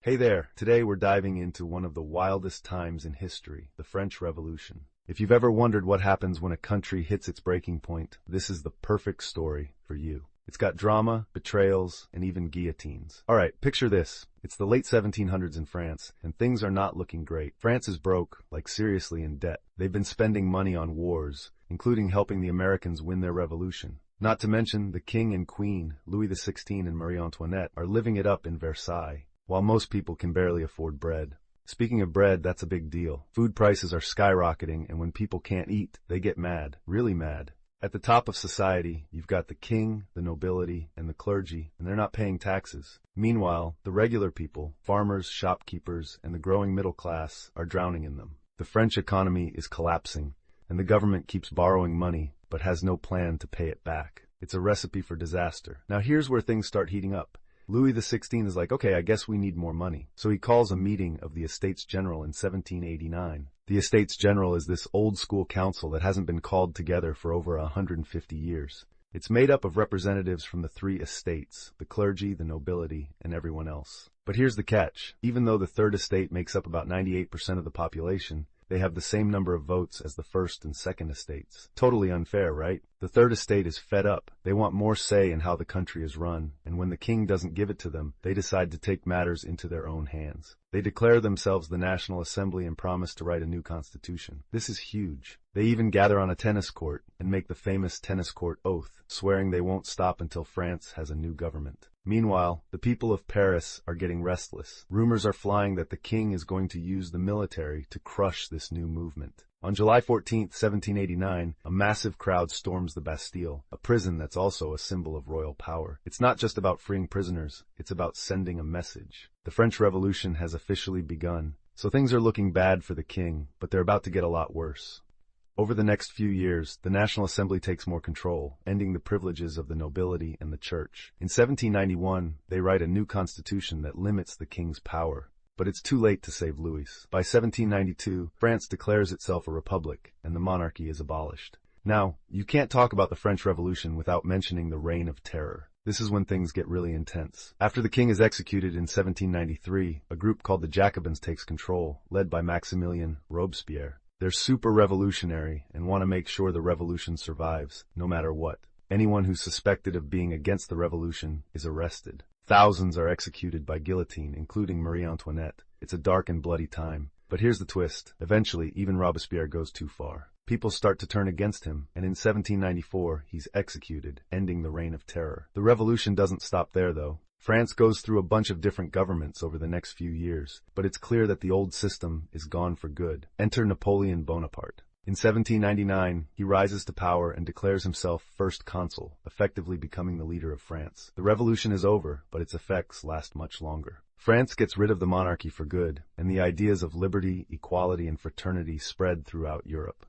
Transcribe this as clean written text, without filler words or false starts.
Hey there, today we're diving into one of the wildest times in history, the French Revolution. If you've ever wondered what happens when a country hits its breaking point, this is the perfect story for you. It's got drama, betrayals, and even guillotines. Alright, picture this. It's the late 1700s in France, and things are not looking great. France is broke, like seriously in debt. They've been spending money on wars, including helping the Americans win their revolution. Not to mention, the king and queen, Louis XVI and Marie Antoinette, are living it up in Versailles, while most people can barely afford bread. Speaking of bread, that's a big deal. Food prices are skyrocketing, and when people can't eat, they get mad, really mad. At the top of society, you've got the king, the nobility, and the clergy, and they're not paying taxes. Meanwhile, the regular people, farmers, shopkeepers, and the growing middle class are drowning in them. The French economy is collapsing, and the government keeps borrowing money, but has no plan to pay it back. It's a recipe for disaster. Now here's where things start heating up. Louis XVI is like, okay, I guess we need more money. So he calls a meeting of the Estates General in 1789. The Estates General is this old-school council that hasn't been called together for over 150 years. It's made up of representatives from the three estates, the clergy, the nobility, and everyone else. But here's the catch. Even though the Third Estate makes up about 98% of the population, they have the same number of votes as the First and Second Estates. Totally unfair, right? The Third Estate is fed up. They want more say in how the country is run, and when the king doesn't give it to them, they decide to take matters into their own hands. They declare themselves the National Assembly and promise to write a new constitution. This is huge. They even gather on a tennis court and make the famous tennis court oath, swearing they won't stop until France has a new government. Meanwhile, the people of Paris are getting restless. Rumors are flying that the king is going to use the military to crush this new movement. On July 14, 1789, a massive crowd storms the Bastille, a prison that's also a symbol of royal power. It's not just about freeing prisoners, it's about sending a message. The French Revolution has officially begun, so things are looking bad for the king, but they're about to get a lot worse. Over the next few years, the National Assembly takes more control, ending the privileges of the nobility and the church. In 1791, they write a new constitution that limits the king's power. But it's too late to save Louis. By 1792, France declares itself a republic, and the monarchy is abolished. Now, you can't talk about the French Revolution without mentioning the Reign of Terror. This is when things get really intense. After the king is executed in 1793, a group called the Jacobins takes control, led by Maximilien Robespierre. They're super revolutionary and want to make sure the revolution survives, no matter what. Anyone who's suspected of being against the revolution is arrested. Thousands are executed by guillotine, including Marie Antoinette. It's a dark and bloody time. But here's the twist. Eventually, even Robespierre goes too far. People start to turn against him, and in 1794, he's executed, ending the Reign of Terror. The revolution doesn't stop there, though. France goes through a bunch of different governments over the next few years, but it's clear that the old system is gone for good. Enter Napoleon Bonaparte. In 1799, he rises to power and declares himself first consul, effectively becoming the leader of France. The revolution is over, but its effects last much longer. France gets rid of the monarchy for good, and the ideas of liberty, equality, and fraternity spread throughout Europe.